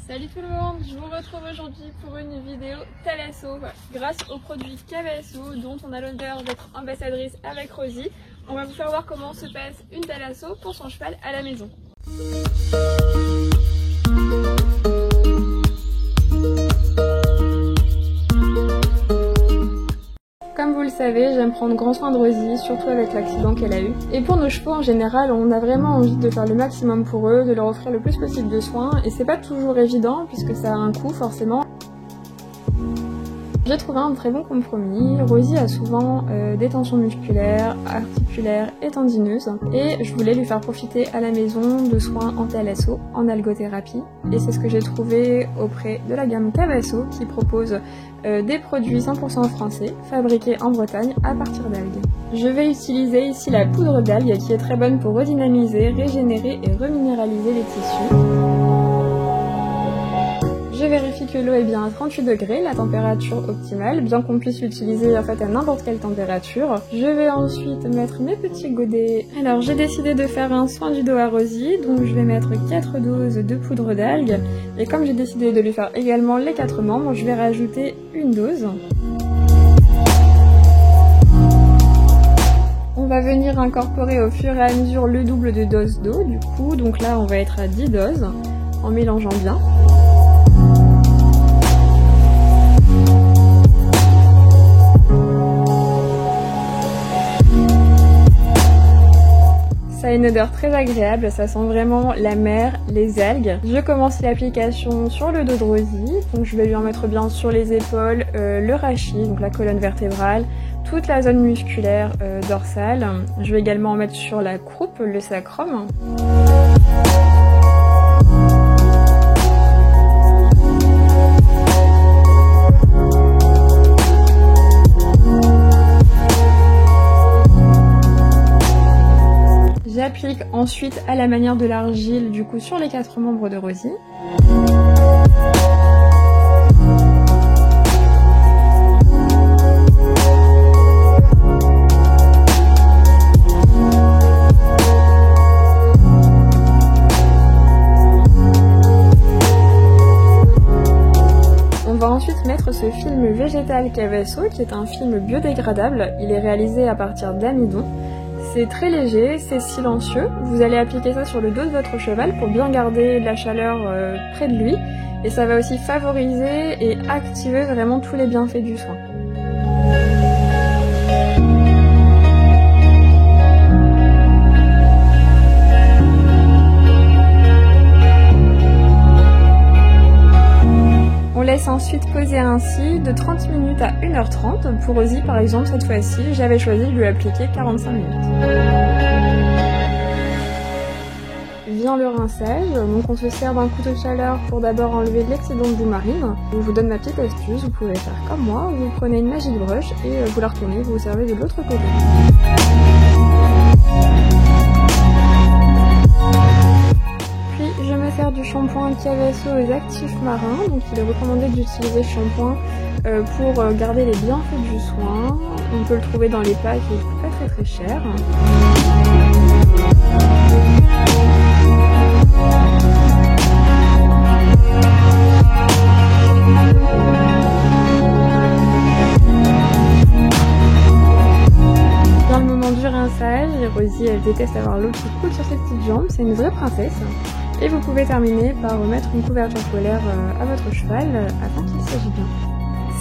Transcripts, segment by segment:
Salut tout le monde, je vous retrouve aujourd'hui pour une vidéo Thalasso grâce au produit Cavasso dont on a l'honneur d'être ambassadrice avec Rosie. On va vous faire voir comment se passe une Thalasso pour son cheval à la maison. Comme vous le savez, j'aime prendre grand soin de Rosie, surtout avec l'accident qu'elle a eu. Et pour nos chevaux en général, on a vraiment envie de faire le maximum pour eux, de leur offrir le plus possible de soins, et c'est pas toujours évident puisque ça a un coût forcément. J'ai trouvé un très bon compromis. Rosie a souvent des tensions musculaires, articulaires et tendineuses, et je voulais lui faire profiter à la maison de soins en Thalasso, en algothérapie, et c'est ce que j'ai trouvé auprès de la gamme Cavasso qui propose des produits 100% français, fabriqués en Bretagne à partir d'algues. Je vais utiliser ici la poudre d'algues qui est très bonne pour redynamiser, régénérer et reminéraliser les tissus. Je vérifie que l'eau est bien à 38 degrés, la température optimale, bien qu'on puisse l'utiliser en fait à n'importe quelle température. Je vais ensuite mettre mes petits godets. Alors j'ai décidé de faire un soin du dos à Rosie, donc je vais mettre 4 doses de poudre d'algues. Et comme j'ai décidé de lui faire également les 4 membres, je vais rajouter une dose. On va venir incorporer au fur et à mesure le double de dose d'eau du coup, donc là on va être à 10 doses en mélangeant bien. Ça a une odeur très agréable, ça sent vraiment la mer, les algues. Je commence l'application sur le dos de Rosie, donc je vais lui en mettre bien sur les épaules, le rachis, donc la colonne vertébrale, toute la zone musculaire dorsale. Je vais également en mettre sur la croupe, le sacrum. J'applique ensuite à la manière de l'argile du coup sur les 4 membres de Rosie. On va ensuite mettre ce film végétal Cavasso qui est un film biodégradable. Il est réalisé à partir d'amidon. C'est très léger, c'est silencieux, vous allez appliquer ça sur le dos de votre cheval pour bien garder la chaleur près de lui, et ça va aussi favoriser et activer vraiment tous les bienfaits du soin. On laisse ensuite poser ainsi de 30 minutes à 1h30. Pour Rosie par exemple, cette fois-ci, j'avais choisi de lui appliquer 45 minutes. Vient le rinçage, donc on se sert d'un couteau de chaleur pour d'abord enlever l'excédent de boue marine. Je vous donne ma petite astuce, vous pouvez faire comme moi, vous prenez une Magic Brush et vous la retournez, vous vous servez de l'autre côté. Du shampoing Cavasso aux actifs marins, donc il est recommandé d'utiliser ce shampoing pour garder les bienfaits du soin. On peut le trouver dans les packs, il coûte pas très cher. Dans le moment du rinçage, Rosie elle déteste avoir l'eau qui coule sur ses petites jambes, c'est une vraie princesse. Et vous pouvez terminer par remettre une couverture polaire à votre cheval afin qu'il s'agisse bien.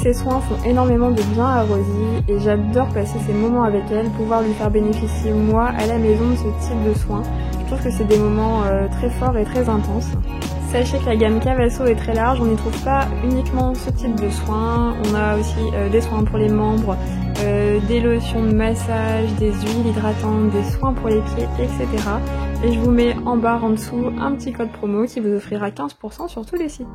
Ces soins font énormément de bien à Rosie et j'adore passer ces moments avec elle, pouvoir lui faire bénéficier moi à la maison de ce type de soins. Je trouve que c'est des moments très forts et très intenses. Sachez que la gamme Cavasso est très large, on n'y trouve pas uniquement ce type de soins, on a aussi des soins pour les membres, des lotions de massage, des huiles hydratantes, des soins pour les pieds, etc. Et je vous mets en barre en dessous un petit code promo qui vous offrira 15% sur tous les sites.